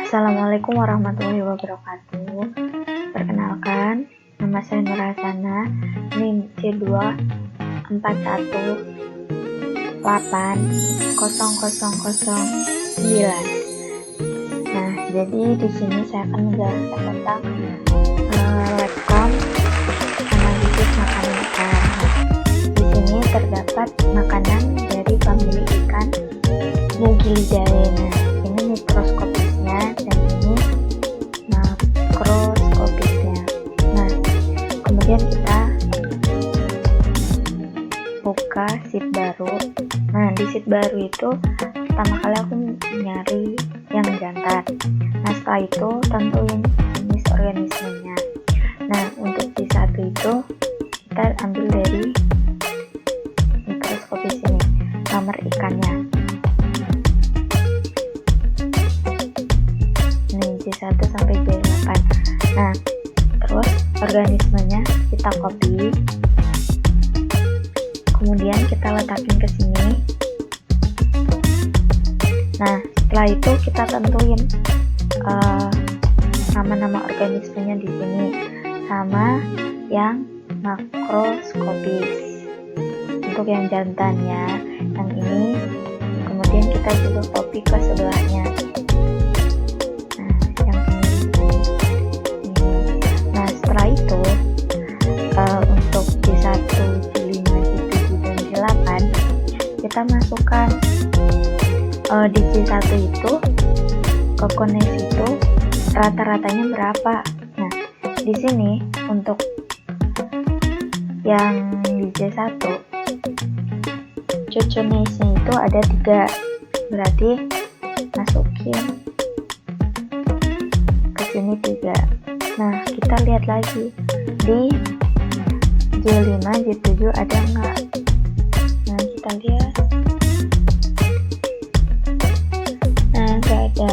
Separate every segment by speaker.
Speaker 1: Assalamualaikum warahmatullahi wabarakatuh. Perkenalkan, nama saya Nur Hasana, NIM C2418009. Nah, jadi di sini saya akan menjelaskan tentang webcam analisis makanan ikan. Di sini terdapat makanan dari famili ikan Mugilidae. Nah, ini mikroskopisnya dan ini makroskopisnya. Nah, kemudian kita buka sheet baru. Nah, di sheet baru itu pertama kali aku nyari yang jantan. Nah, setelah itu tentuin jenis organismenya. Nah, untuk C1 itu kita ambil dari mikroskopis ini, nomor ikannya. Ini J1 sampai J8. Nah, terus organismenya kita copy, kemudian kita letakin ke sini. Nah, setelah itu kita tentuin nama-nama organismenya di sini sama yang makroskopis. Untuk yang jantannya yang ini, kemudian kita juga copy ke sebelahnya. Nah, yang ini. Nah, setelah itu untuk J1, J5, J7 dan J8 kita masukkan di J1 itu kokones itu rata-ratanya berapa. Nah, di sini untuk yang di J1 coconesnya itu ada 3, berarti masukin ke sini 3. Nah, kita lihat lagi di J5, J7 ada enggak. Nah, kita lihat. Nah, enggak ada.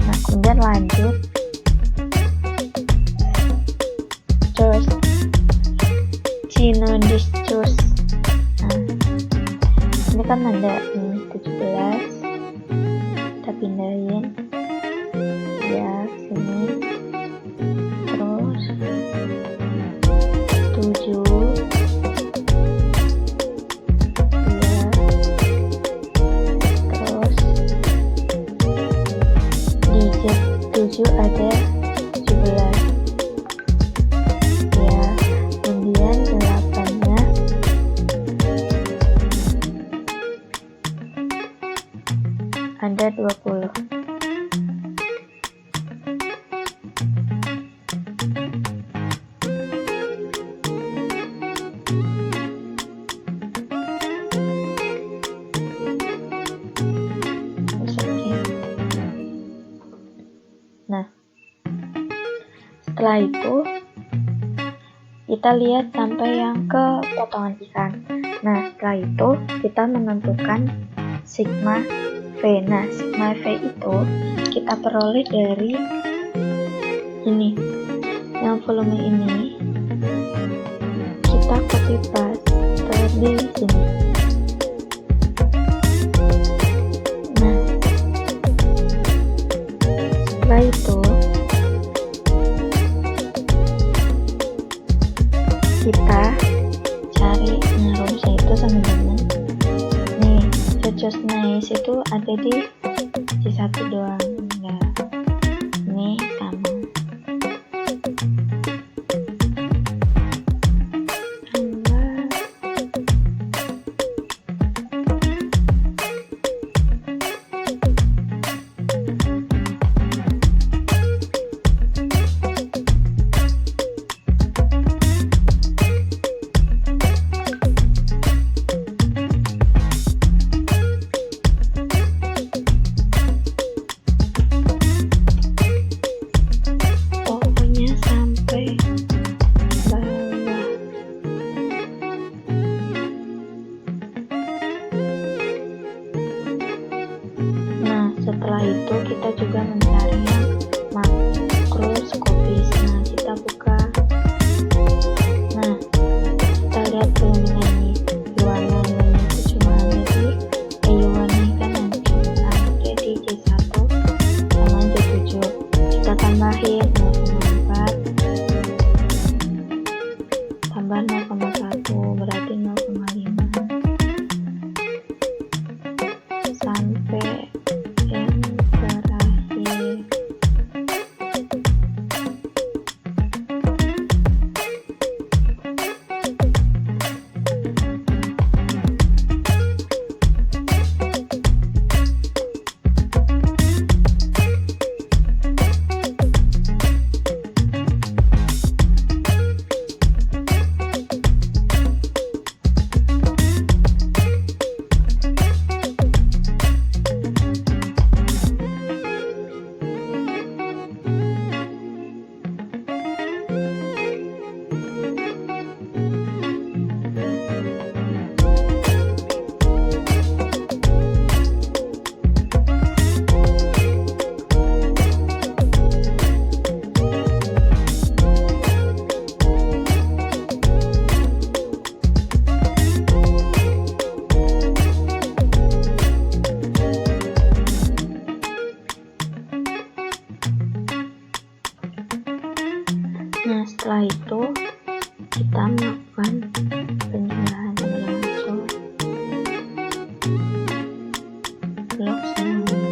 Speaker 1: Nah, kemudian lanjut. Terus Cynodiscus. Nah, ini kan ada ini 17. Kita pindahin ya sini. Terus 7 ya. Terus di J7 ada 17 ya. Kemudian 8-nya ada 20. Nah, setelah itu kita lihat sampai yang ke potongan ikan. Nah, setelah itu kita menentukan sigma V. Nah, sigma V itu kita peroleh dari ini, yang volume ini kita copy paste di sini. Nah, setelah itu kita cari rumusnya itu sama dengan nih, cocones itu ada di J1 doang. Nah, ini sama. Pokoknya sampai bawah. Nah, setelah itu kita juga mencari yang makroskopis. Nah, kita buka. Nah, kita lihat volumenya ini. Iwana itu cuma ada di Iwana kan ada di J1 sama J7. kita melakukan penjumlahan langsung blok semuanya.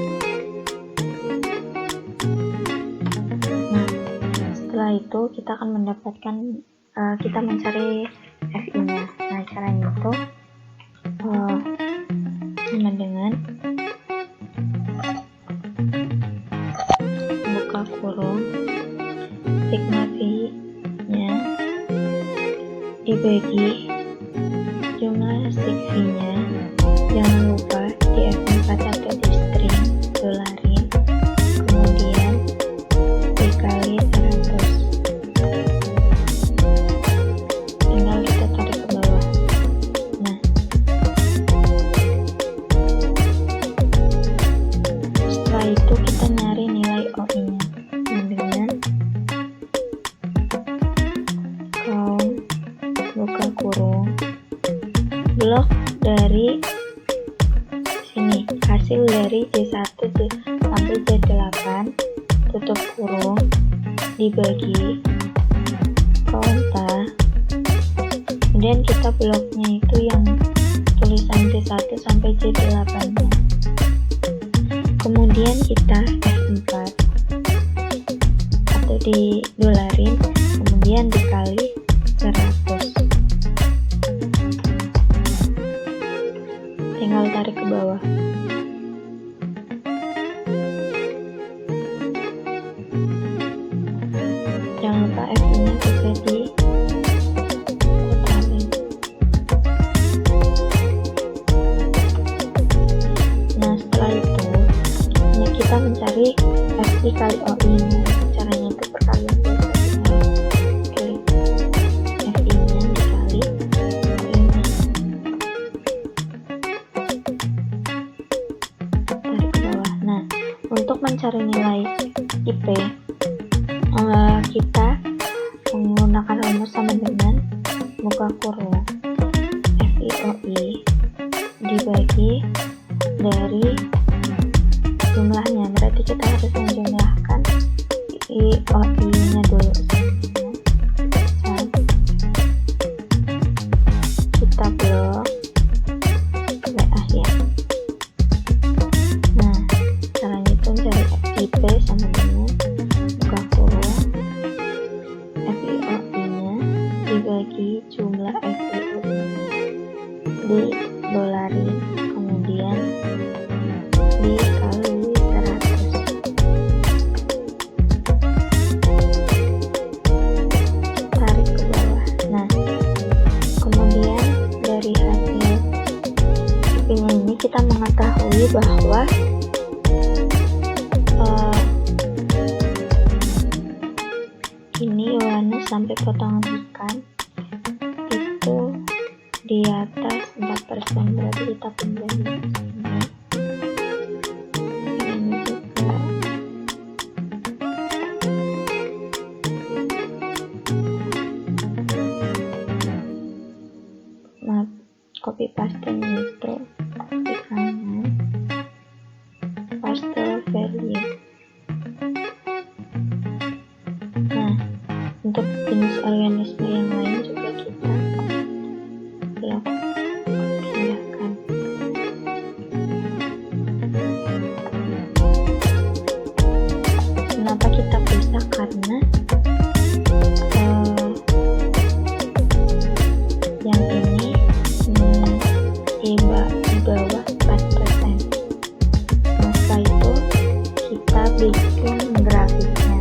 Speaker 1: Nah, setelah itu kita akan mendapatkan kita mencari FI-nya. Nah, caranya itu sama dengan buka kurung sigma V-nya dibagi jumlah sig V-nya. Jangan lupa di F4 atau di string dolarin, kemudian dikali 100. Tinggal kita tarik ke bawah. Nah, setelah itu kita nyari nilai OI-nya dengan count buka kurung blok dari sini, hasil dari J1 sampai J8 tutup kurung dibagi konta, kemudian kita bloknya itu yang tulisan J1 sampai J8 nya. Kemudian kita F4 atau di dolarin, kemudian dikali 100. Tinggal tarik ke bawah. Jangan lupa F-nya juga di kotarin. Nah, setelah itu ini kita mencari FI kali OI-nya. Caranya itu perkalian biasa, klik FI-nya dikali OI-nya. Tarik ke bawah. Nah, untuk mencari nilai IP kita menggunakan rumus sama dengan buka kurung FI OI dibagi dari jumlahnya. Berarti kita harus menjumlahkan OI-nya dulu. Kita blok sampai akhir. Nah, caranya itu mencari IP sama dengan buka kurung FI OI-nya dibagi jumlah FI OI-nya di dolarin, kemudian dikali 100. Tarik ke bawah. Nah, kemudian dari hasil IP-nya ini kita mengetahui bahwa ini warna sampai potongan ikan itu di atas 4%, berarti kita pindah di sini. Ini juga copy paste itu di kanan, paste value. Nah, untuk jenis organisme yang lain juga kita pindahkan. Kenapa kita pisah? Karena yang ini di bawah 4%. Nah, setelah itu kita bikin grafiknya.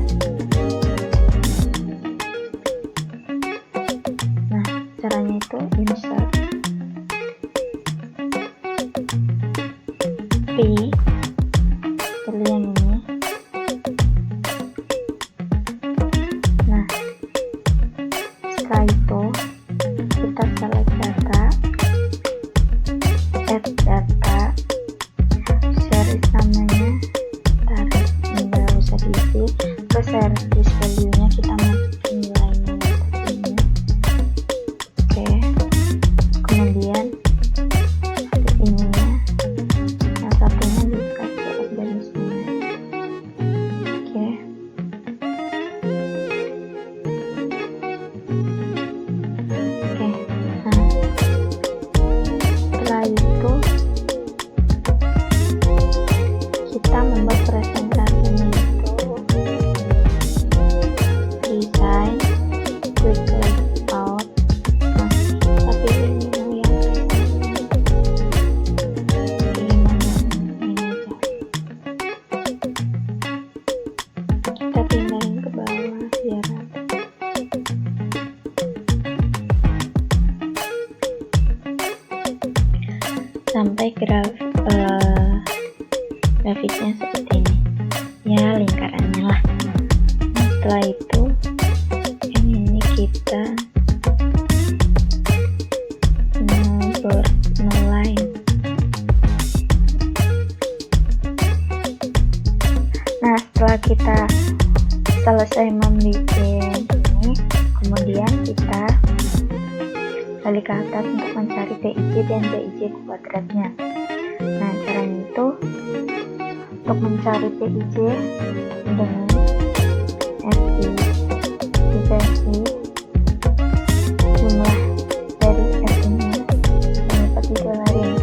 Speaker 1: Nah, caranya itu insert P, pilih yang ini. Nah, setelah itu kita select data, add data, series namanya tarik, nggak usah diisi. Ke series value nya kita masukin nilainya ini. Oke, kemudian ininya yang satunya dikasih organismenya. Oke, kita membuat presentasinya itu desain, quick layout. Nah, kita pilih menu yang kita pindahin ke bawah biar rata. Sampai grafiknya seperti ini ya, lingkarannya lah. Nah, setelah itu yang ini kita line. Nah, setelah kita selesai membuat ini, kemudian kita balik ke atas untuk mencari PIJ dan BIJ kuadratnya. Nah, caranya itu untuk mencari PIJ dengan FI dikasih jumlah dari FI nya dapat didolarin.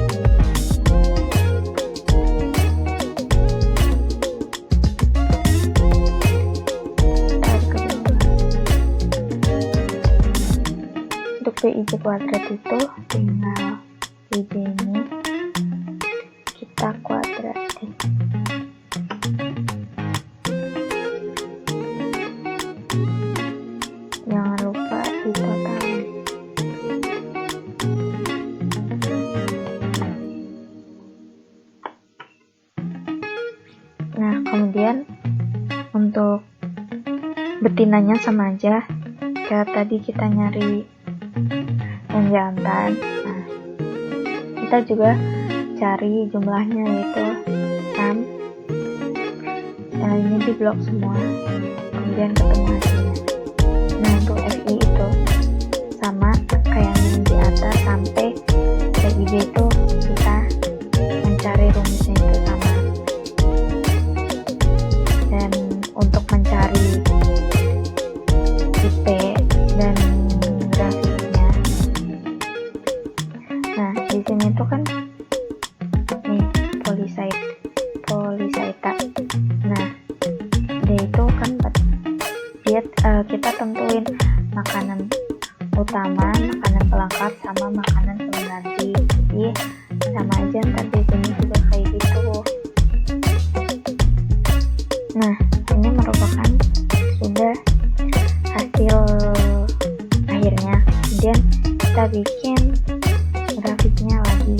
Speaker 1: Untuk PIJ kuadrat itu tinggal PIJ ini kita kuadratin. Jangan lupa ditotalin. Nah, kemudian untuk betinanya sama aja kayak tadi kita nyari yang jantan. Nah, kita juga cari jumlahnya yaitu 6. Nah, ini di blok semua, kemudian ketemu hasilnya. Nah, untuk FI itu sama kayak yang di atas, sampai PIB itu kita mencari rumusnya itu sama. Dan untuk mencari IP dan grafiknya, nah di sini tuh kan nih Polysaita. Nah, dia itu kan kita tentuin makanan utama, makanan pelengkap, sama makanan pengganti. Jadi sama aja ntar di sini juga kayak gitu. Nah, ini merupakan sudah hasil akhirnya. Kemudian kita bikin grafiknya lagi.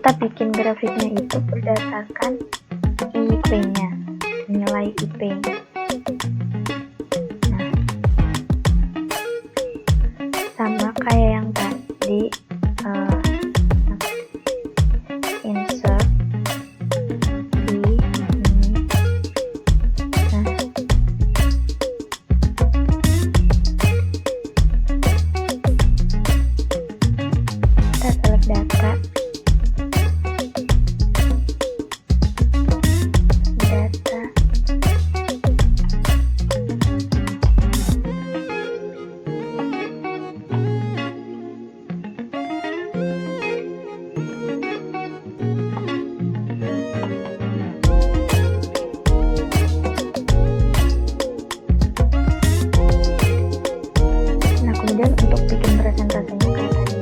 Speaker 1: Kita bikin grafiknya itu berdasarkan IP-nya, nilai IP-nya. Nah, sama kayak yang tadi, insert di ini. Nah, kita select data. Kemudian untuk bikin presentasinya kayak tadi,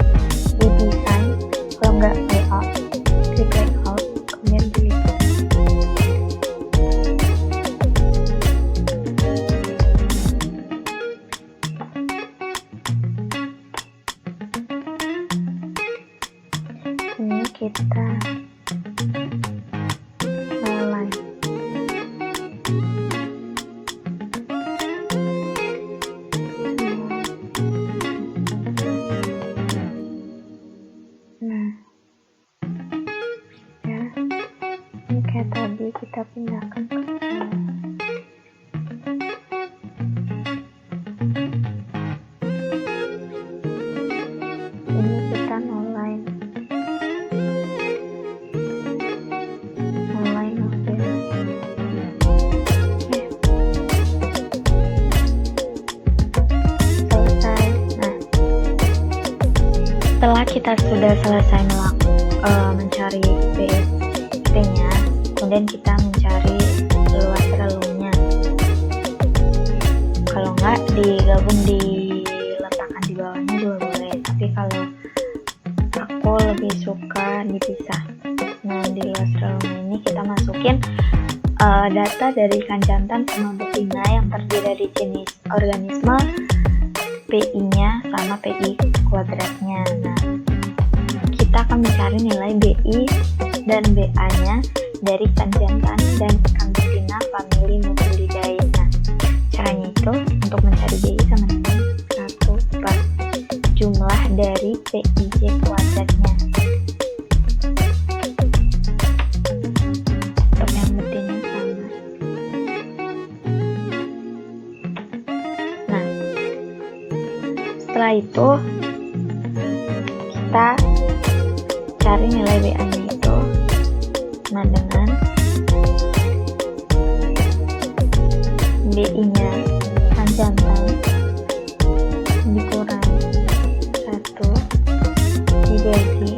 Speaker 1: di desain, kalau nggak layout, klik layout, kemudian pilih. Ini kita mulai. kita pindahkan ke ini kita nolai novel. Selesai. Nah, setelah kita sudah selesai mencari BST-nya, kemudian kita mencari luas relumnya. Kalau nggak digabung diletakkan di bawahnya juga boleh, tapi kalau aku lebih suka dipisah. Nah, di luas relumnya ini kita masukin data dari ikan jantan sama betina yang terdiri dari jenis organisme, PI-nya sama PI kuadratnya. Nah, kita akan mencari nilai BI dan BA-nya dari ikan jantan dan ikan betina famili Mutulidae. Nah, caranya itu untuk mencari BI sama dengan 1 per jumlah dari PIJ kuadratnya. Untuk yang betina sama. Nah, setelah itu kita cari nilai BA-nya itu sama dengan BI-nya ikan jantan dikurang 1 dibagi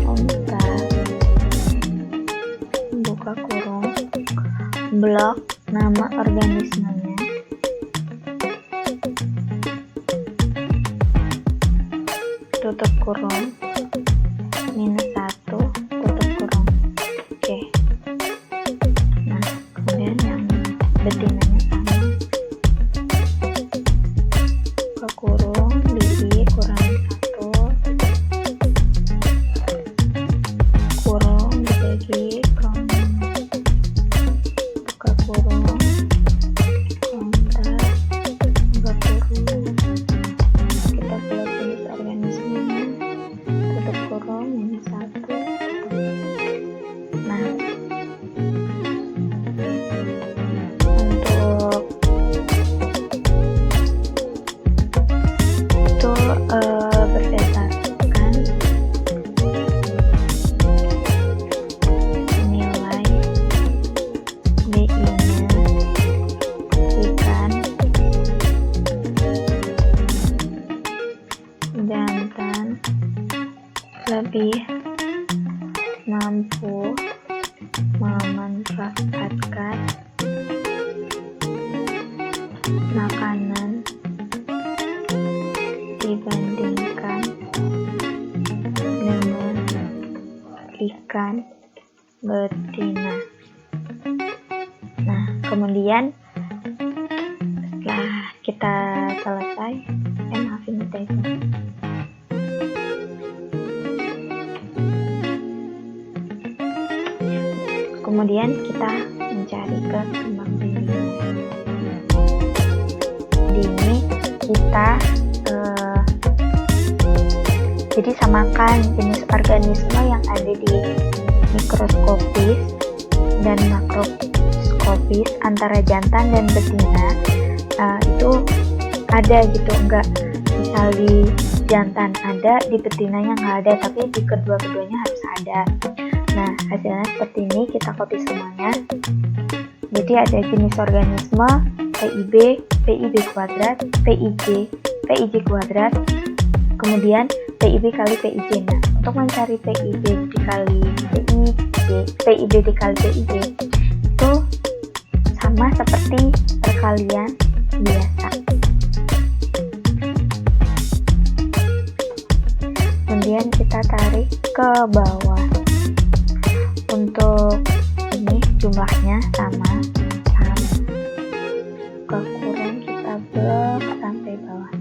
Speaker 1: onta buka kurung blok nama organismenya tutup kurung minus 1 tutup kurung. Oke. Nah, kemudian yang betinanya sama buka kurung BI kurang 1 kurung dibagi buka kurung kontak buka kurung kita buat jenis organismenya tutup kurung minus 1. Nah, untuk itu berdasarkan nilai BI-nya ikan jantan lebih mampu memanfaatkan makanan dibandingkan dengan ikan betina. Nah, kemudian setelah kita selesai, maafin itu. Kemudian kita mencari ke kembang bibinya. Di ini kita jadi samakan jenis organisme yang ada di mikroskopis dan makroskopis antara jantan dan betina. Itu ada gitu, enggak misal di jantan ada, di betinanya nggak ada, tapi di kedua-keduanya harus ada. Nah, hasilnya seperti ini, kita copy semuanya. Jadi ada jenis organisme PIB, PIB kuadrat, PIJ kuadrat, kemudian PIB kali PIJ. Nah, untuk mencari PIB dikali PIB dikali PIJ itu sama seperti perkalian biasa. Kemudian kita tarik ke bawah. Untuk ini jumlahnya sama ke kurung kita blok sampai bawah.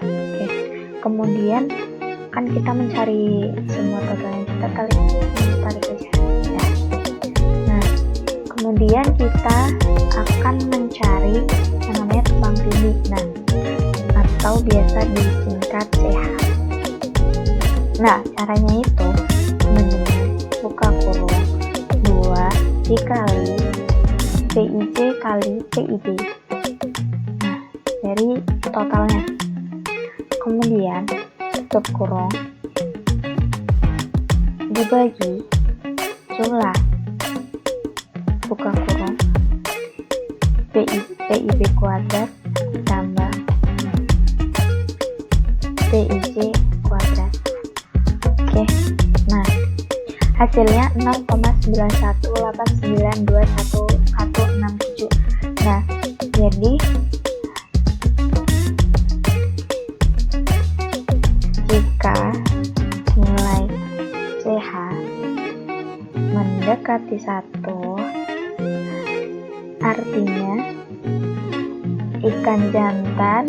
Speaker 1: Oke, kemudian kan kita mencari semua totalnya, kita tarik aja ya. Nah, kemudian kita akan mencari yang namanya tumpang tindih, nah, atau biasa disingkat CH. Nah, caranya itu teman-teman buka kurung dikali PIJ kali PIB. Nah, dari totalnya. Kemudian tutup kurung dibagi jumlah buka kurung PIB kuadrat tambah PIJ kuadrat. Oke, nah hasilnya 0,918921167. Nah, jadi jika nilai CH mendekati 1, artinya ikan jantan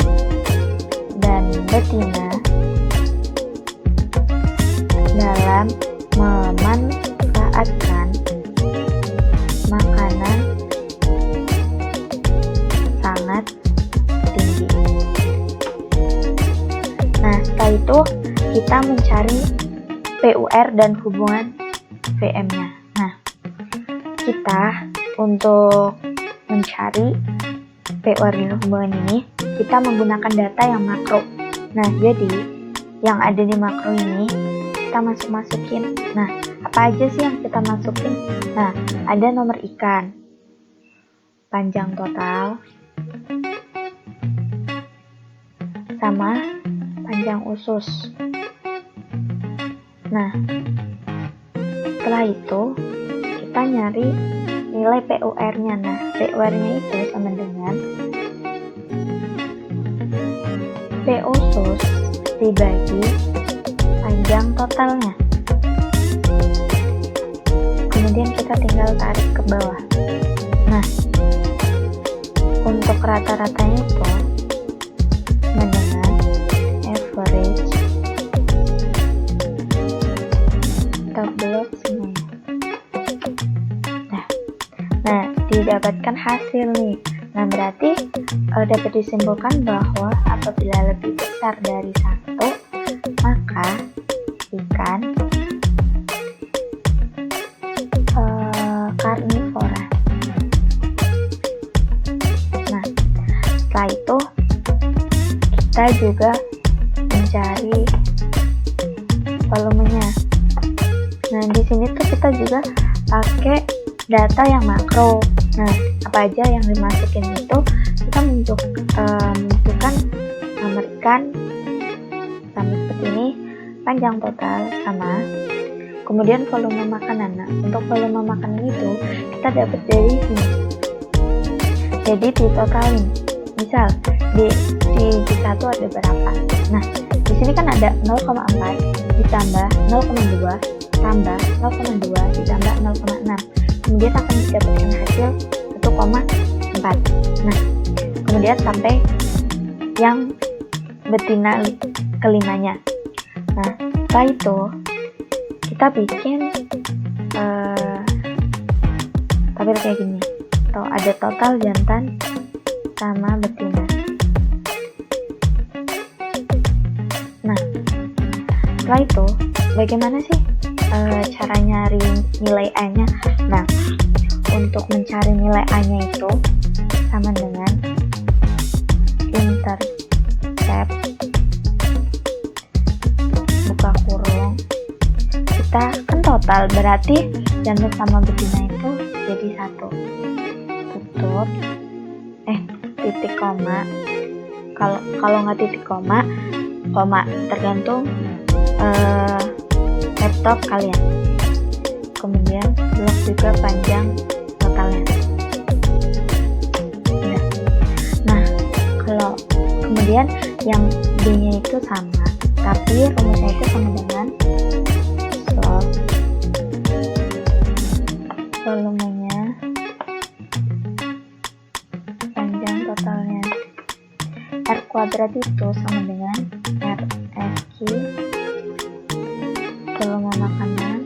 Speaker 1: dan betina dalam memanfaatkan makanan sangat tinggi. Nah, setelah itu kita mencari PUR dan hubungan VM-nya. Nah, kita untuk mencari PUR dan hubungan ini, kita menggunakan data yang makro. Nah, jadi yang ada di makro ini kita masukin. Nah, apa aja sih yang kita masukin? Nah, ada nomor ikan, panjang total, sama panjang usus. Nah, setelah itu kita nyari nilai PUR-nya. Nah, PUR-nya itu sama dengan P usus dibagi panjang totalnya. Kemudian kita tinggal tarik ke bawah. Nah, untuk rata-ratanya itu sama dengan average tabelok semuanya. Nah, didapatkan hasil nih. Nah, berarti dapat disimpulkan bahwa apabila lebih besar dari 1, maka ikan karnivora. Nah, setelah itu kita juga mencari volumenya. Nah, di sini tuh kita juga pakai data yang makro. Nah, apa aja yang dimasukin itu kita menentukan nomor ikan sama seperti ini, panjang total sama, kemudian volume makanan. Nah, untuk volume makanan itu kita dapat dari sini. Jadi ditotalin. Misal di G1 ada berapa? Nah, di sini kan ada 0,4 ditambah 0,2 tambah 0,2 ditambah 0,6. Kemudian akan didapatkan hasil 1,4. Nah, kemudian sampai yang betina kelimanya. Nah, setelah itu kita bikin tabel kayak gini. Ada total jantan sama betina. Nah, setelah itu bagaimana sih cara nyari nilai A-nya? Nah, untuk mencari nilai A-nya itu sama dengan intercept buka kurung, kita kan total, berarti jantan sama betina itu jadi 1, tutup, titik koma. Kalau nggak titik koma tergantung laptop kalian. Kemudian blok juga panjang totalnya. Nah, kalau kemudian yang B-nya itu sama, tapi rumusnya itu sama dengan slot volumenya panjang totalnya. R kuadrat itu sama dengan RSQ volume makanan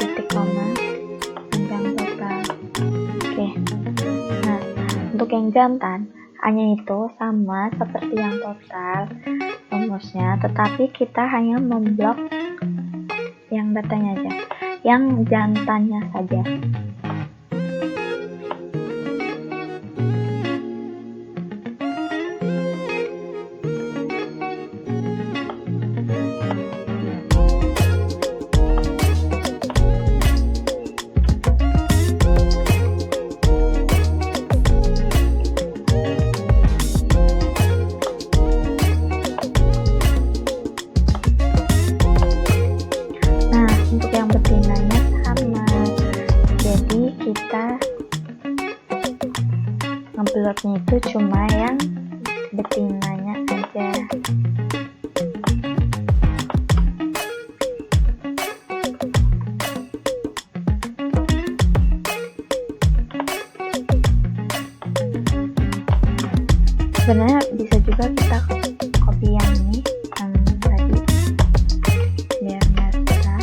Speaker 1: titik koma panjang total. Oke. Nah, untuk yang jantan hanya itu sama seperti yang total rumusnya, tetapi kita hanya memblok yang datanya aja. yang jantannya saja. Untuk yang betinanya sama, jadi kita ngeblotnya itu cuma yang betinanya aja. Sebenarnya bisa juga kita copy yang ini yang tadi biar nggak susah,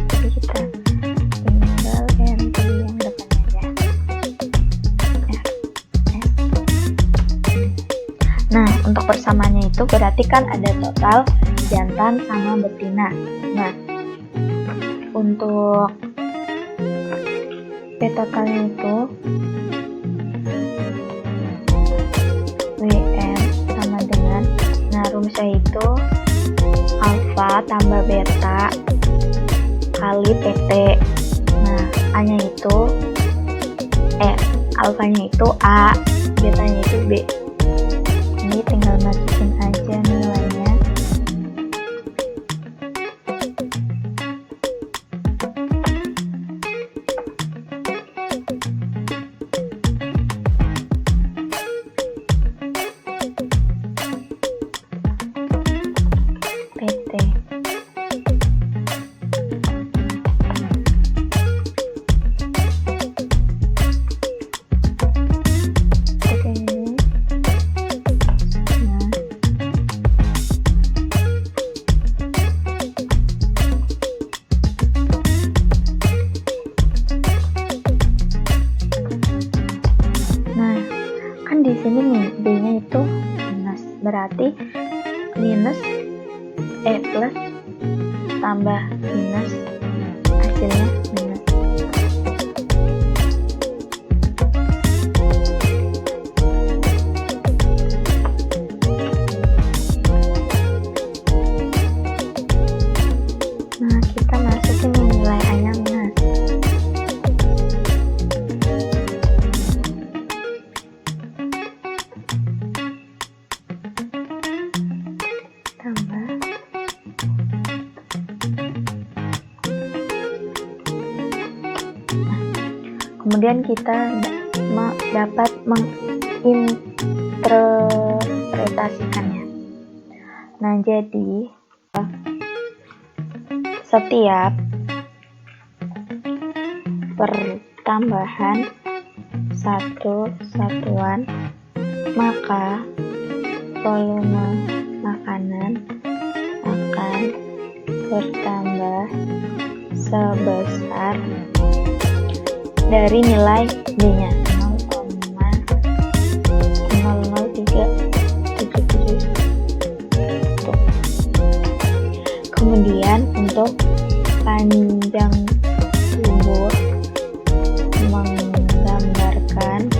Speaker 1: jadi kita tinggal ganti yang depannya aja. Nah, untuk persamaannya itu berarti kan ada total jantan sama betina. Nah, untuk P totalnya itu WM sama dengan, nah rumusnya itu alfa tambah beta kali PT. Nah, A-nya itu alfanya itu A, betanya itu B. Ini tinggal masukin aja nilainya. PT. Nah, kan di sini nih B-nya itu minus, berarti minus plus tambah minus hasilnya minus. Nah, kita masukin nilai A-nya minus. Tambah kemudian kita dapat menginterpretasikannya. Nah, jadi setiap pertambahan satu satuan, maka volume makanan akan bertambah sebesar dari nilai B-nya 0,00377. Kemudian untuk panjang tubuh menggambarkan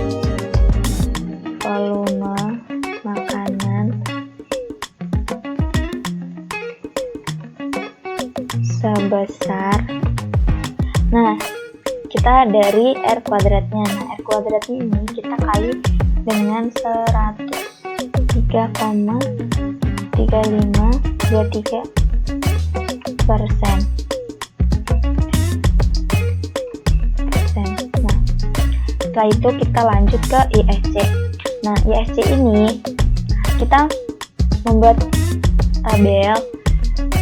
Speaker 1: volume makanan sebesar, nah kita dari R kuadratnya. Nah, R kuadratnya ini kita kali dengan 103,3523%. Nah, setelah itu kita lanjut ke ISC. Nah, ISC ini kita membuat tabel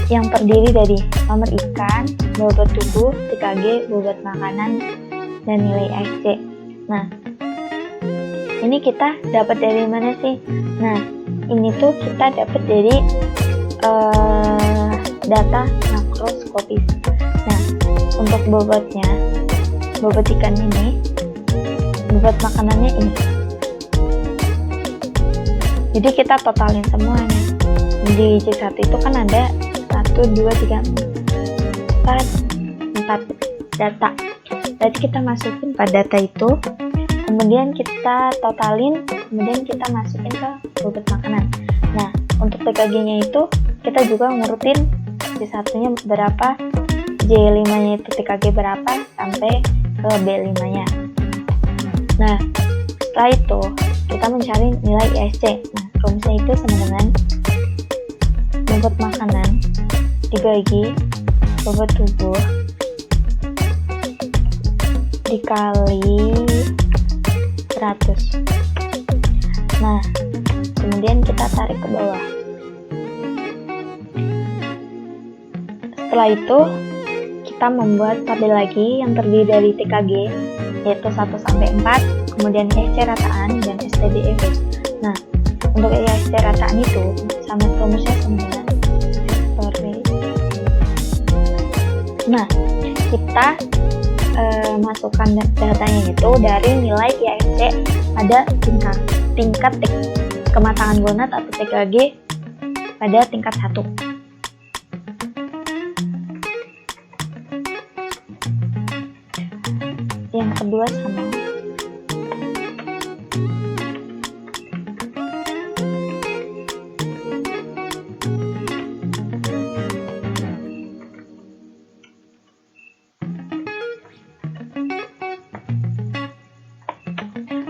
Speaker 1: yang terdiri dari nomor ikan, bobot tubuh, TKG, bobot makanan, dan nilai ISC. Nah, ini kita dapat dari mana sih? Nah, ini tuh kita dapat dari data makroskopis. Nah, untuk bobotnya, bobot ikan ini, bobot makanannya ini. Jadi kita totalin semuanya. Di C1 itu kan ada 1, 2, 3, 4, 5, tempat data. Berarti kita masukin pada data itu, kemudian kita totalin, kemudian kita masukin ke bobot makanan. Nah, untuk TKG-nya itu kita juga ngurutin J1-nya berapa, J5-nya itu TKG berapa sampai ke B5-nya. Nah, setelah itu kita mencari nilai ISC. Nah, rumusnya itu sama dengan bobot makanan dibagi bobot tubuh dikali 100. Nah, kemudian kita tarik ke bawah. Setelah itu kita membuat tabel lagi yang terdiri dari TKG yaitu 1 sampai 4, kemudian ISC rataan dan STDEV. Nah, untuk ISC rataan itu sama rumusnya sama dengan Nah, kita masukkan datanya itu dari nilai ISC pada tingkat kematangan gonad atau TKG pada tingkat 1. Yang kedua sama.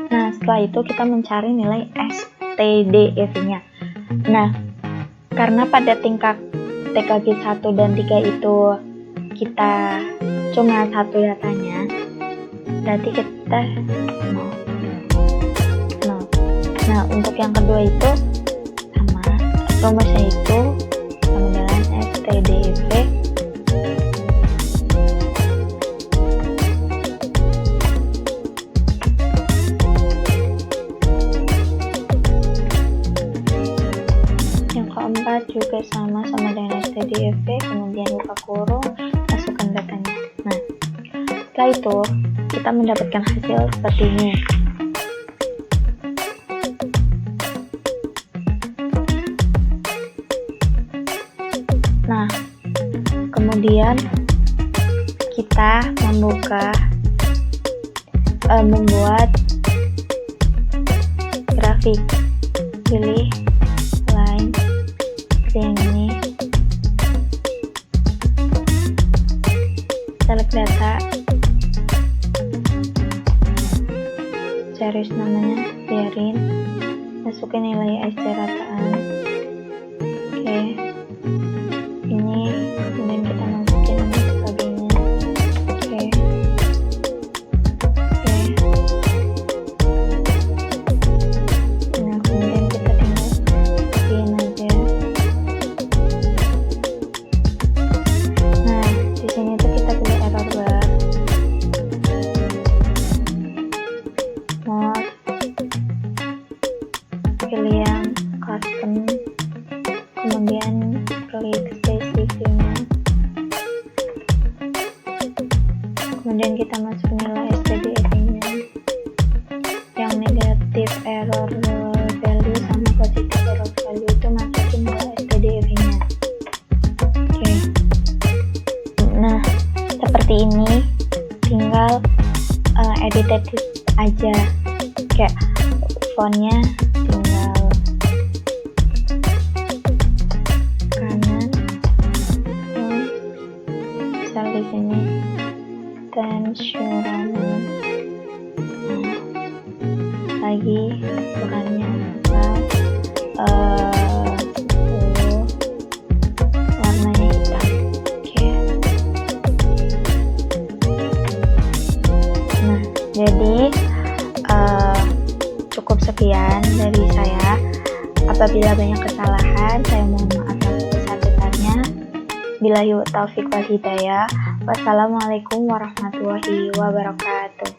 Speaker 1: Nah, setelah itu kita mencari nilai STDEV-nya. Nah, karena pada tingkat TKG 1 dan 3 itu kita cuma satu datanya, berarti kita nol. Nah, untuk yang kedua itu sama, rumusnya itu sama dengan STDEV juga sama dengan STDEV, kemudian buka kurung, masukkan datanya. Nah, setelah itu kita mendapatkan hasil seperti ini. Nah, kemudian kita membuat grafik. Pilih line yang ini, select data, cari namanya, biarin, masukin nilai ISC rataan. Oke, ini kemudian kita masukin sebagainya. Oke. Nah, kemudian kita tinggal bikin aja. Pilih yang custom, kemudian klik spesifiknya, kemudian kita masuk nilai STDEV-nya yang negatif error value sama positif error value itu masukin nilai STDEV-nya. Oke. Nah, seperti ini, tinggal edit aja, kayak fontnya tinggal kanan, misal di sini tensioramen, lagi bukannya warnanya hitam. Oke. Nah, jadi cukup sekian dari saya. Apabila banyak kesalahan, saya mohon maaf yang sebesar-besarnya. Billahi taufiq wal hidayah. Wassalamualaikum warahmatullahi wabarakatuh.